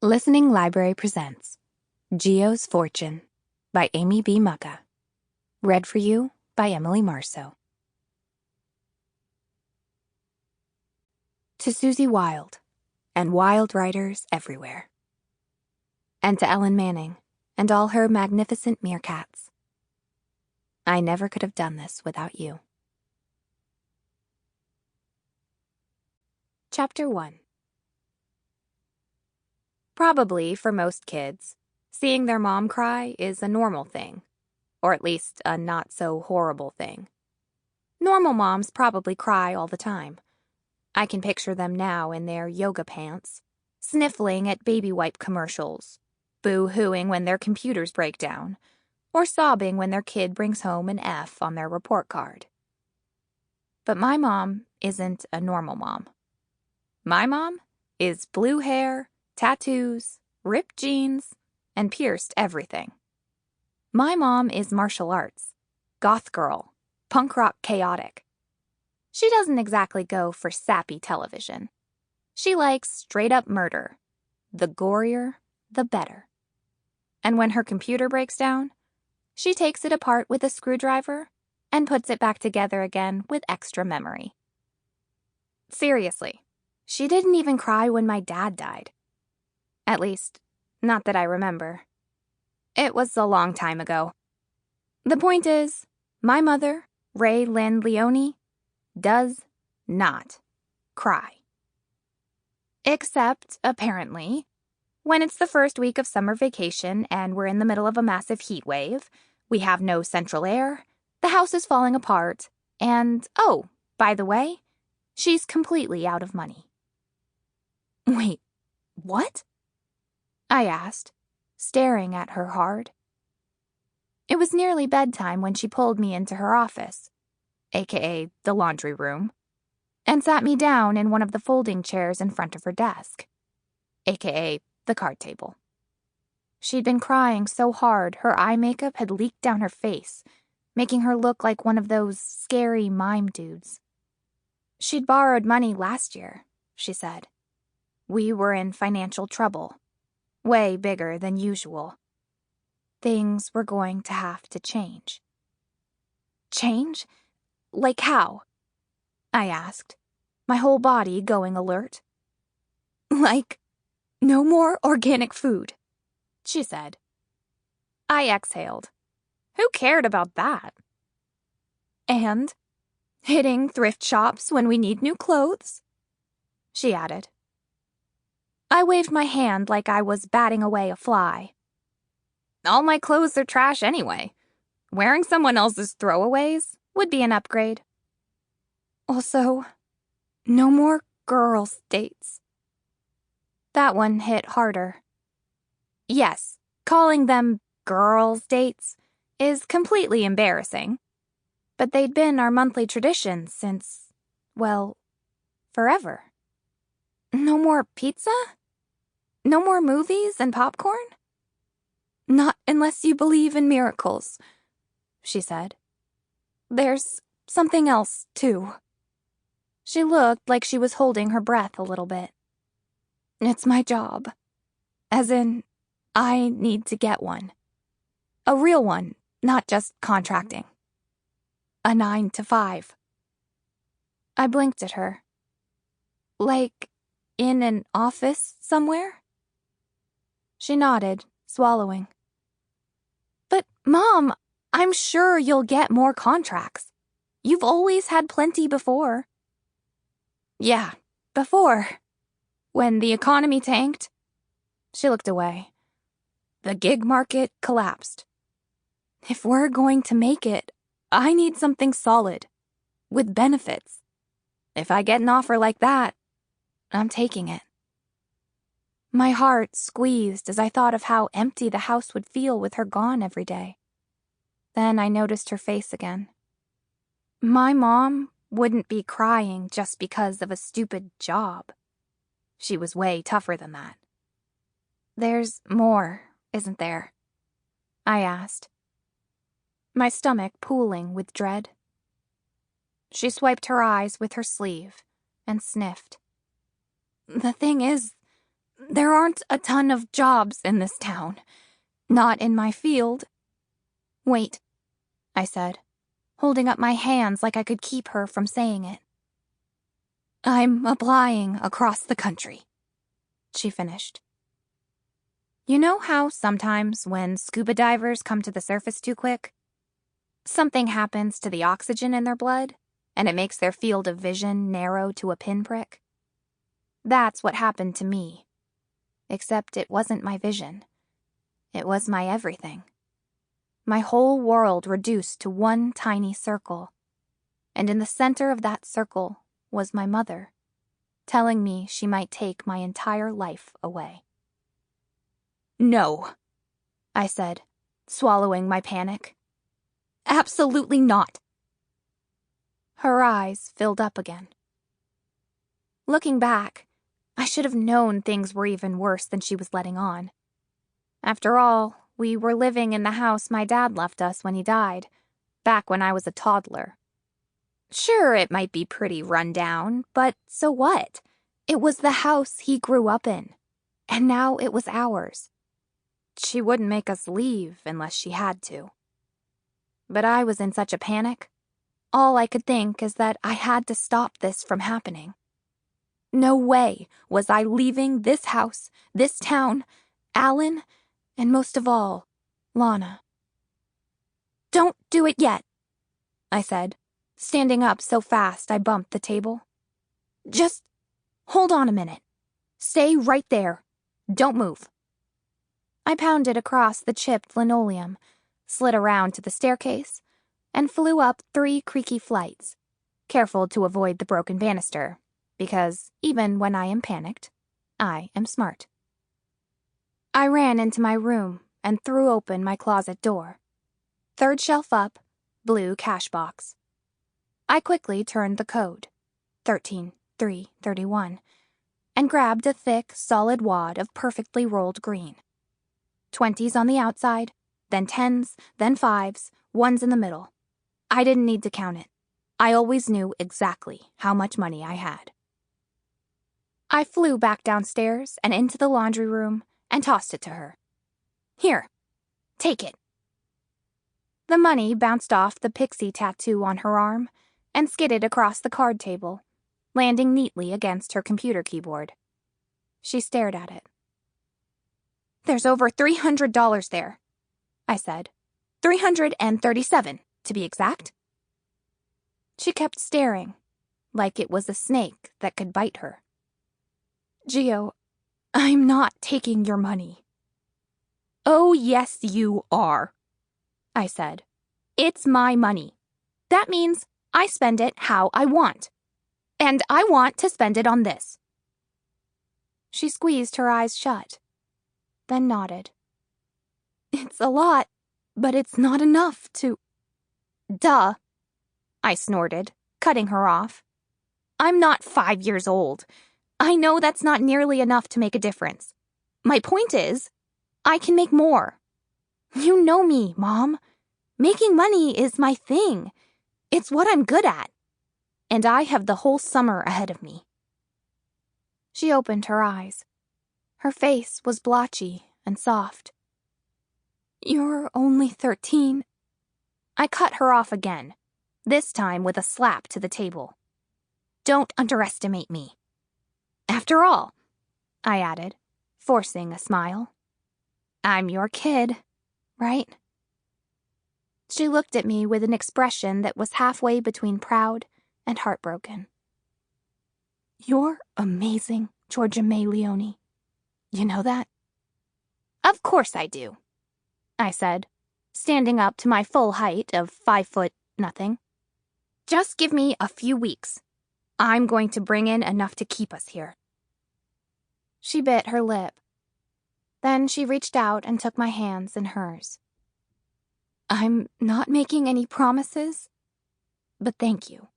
Listening Library presents Geo's Fortune by Amy B. Mucha. Read for you by Emily Marso. To Susie Wild, and wild writers everywhere. And to Ellen Manning, and all her magnificent meerkats. I never could have done this without you. Chapter 1. Probably, for most kids, seeing their mom cry is a normal thing, or at least a not-so-horrible thing. Normal moms probably cry all the time. I can picture them now in their yoga pants, sniffling at baby wipe commercials, boo-hooing when their computers break down, or sobbing when their kid brings home an F on their report card. But my mom isn't a normal mom. My mom is blue hair, tattoos, ripped jeans, and pierced everything. My mom is martial arts, goth girl, punk rock chaotic. She doesn't exactly go for sappy television. She likes straight-up murder. The gorier, the better. And when her computer breaks down, she takes it apart with a screwdriver and puts it back together again with extra memory. Seriously, she didn't even cry when my dad died. At least, not that I remember. It was a long time ago. The point is, my mother, Geo Leoni, does not cry. Except, apparently, when it's the first week of summer vacation and we're in the middle of a massive heat wave, we have no central air, the house is falling apart, and, oh, by the way, she's completely out of money. Wait, what? I asked, staring at her hard. It was nearly bedtime when she pulled me into her office, aka the laundry room, and sat me down in one of the folding chairs in front of her desk, aka the card table. She'd been crying so hard her eye makeup had leaked down her face, making her look like one of those scary mime dudes. She'd borrowed money last year, she said. We were in financial trouble. Way bigger than usual. Things were going to have to change. Change? Like how? I asked, my whole body going alert. Like, no more organic food, she said. I exhaled. Who cared about that? And hitting thrift shops when we need new clothes, she added. I waved my hand like I was batting away a fly. All my clothes are trash anyway. Wearing someone else's throwaways would be an upgrade. Also, no more girls' dates. That one hit harder. Yes, calling them girls' dates is completely embarrassing. But they'd been our monthly tradition since, well, forever. No more pizza? No more movies and popcorn? Not unless you believe in miracles, she said. There's something else, too. She looked like she was holding her breath a little bit. It's my job. As in, I need to get one. A real one, not just contracting. A 9 to 5. I blinked at her. Like, in an office somewhere? She nodded, swallowing. But, Mom, I'm sure you'll get more contracts. You've always had plenty before. Yeah, before. When the economy tanked. She looked away. The gig market collapsed. If we're going to make it, I need something solid, with benefits. If I get an offer like that, I'm taking it. My heart squeezed as I thought of how empty the house would feel with her gone every day. Then I noticed her face again. My mom wouldn't be crying just because of a stupid job. She was way tougher than that. There's more, isn't there? I asked, my stomach pooling with dread. She swiped her eyes with her sleeve and sniffed. The thing is, There aren't a ton of jobs in this town. Not in my field. Wait, I said, holding up my hands like I could keep her from saying it. I'm applying across the country, she finished. You know how sometimes when scuba divers come to the surface too quick, something happens to the oxygen in their blood, and it makes their field of vision narrow to a pinprick? That's what happened to me. Except it wasn't my vision. It was my everything. My whole world reduced to one tiny circle. And in the center of that circle was my mother, telling me she might take my entire life away. No, I said, swallowing my panic. Absolutely not. Her eyes filled up again. Looking back, I should have known things were even worse than she was letting on. After all, we were living in the house my dad left us when he died, back when I was a toddler. Sure, it might be pretty run down, but so what? It was the house he grew up in, and now it was ours. She wouldn't make us leave unless she had to. But I was in such a panic. All I could think is that I had to stop this from happening. No way was I leaving this house, this town, Alan, and most of all, Lana. Don't do it yet, I said, standing up so fast I bumped the table. Just hold on a minute. Stay right there. Don't move. I pounded across the chipped linoleum, slid around to the staircase, and flew up 3 creaky flights, careful to avoid the broken banister, because even when I am panicked, I am smart. I ran into my room and threw open my closet door. 3rd shelf up, blue cash box. I quickly turned the code, 13-3-31, and grabbed a thick, solid wad of perfectly rolled green. 20s on the outside, then 10s, then 5s, 1s in the middle. I didn't need to count it. I always knew exactly how much money I had. I flew back downstairs and into the laundry room and tossed it to her. Here, take it. The money bounced off the pixie tattoo on her arm and skidded across the card table, landing neatly against her computer keyboard. She stared at it. There's over $300 there, I said. 337, to be exact. She kept staring, like it was a snake that could bite her. Geo, I'm not taking your money. Oh, yes, you are, I said. It's my money. That means I spend it how I want. And I want to spend it on this. She squeezed her eyes shut, then nodded. It's a lot, but it's not enough to... Duh, I snorted, cutting her off. I'm not 5 years old. I know that's not nearly enough to make a difference. My point is, I can make more. You know me, Mom. Making money is my thing. It's what I'm good at. And I have the whole summer ahead of me. She opened her eyes. Her face was blotchy and soft. You're only 13. I cut her off again, this time with a slap to the table. Don't underestimate me. After all, I added, forcing a smile, I'm your kid, right? She looked at me with an expression that was halfway between proud and heartbroken. You're amazing, Georgia May Leoni. You know that? Of course I do, I said, standing up to my full height of 5 nothing. Just give me a few weeks. I'm going to bring in enough to keep us here. She bit her lip. Then she reached out and took my hands in hers. I'm not making any promises, but thank you.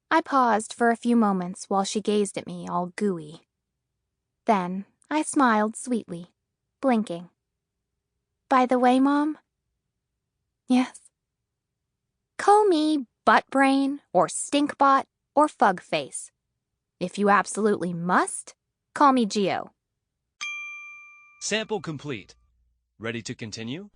I paused for a few moments while she gazed at me all gooey. Then I smiled sweetly, blinking. By the way, Mom? Yes. Call me butt-brain or stinkbot or fug-face. If you absolutely must, Call me Geo. Sample complete. Ready to continue?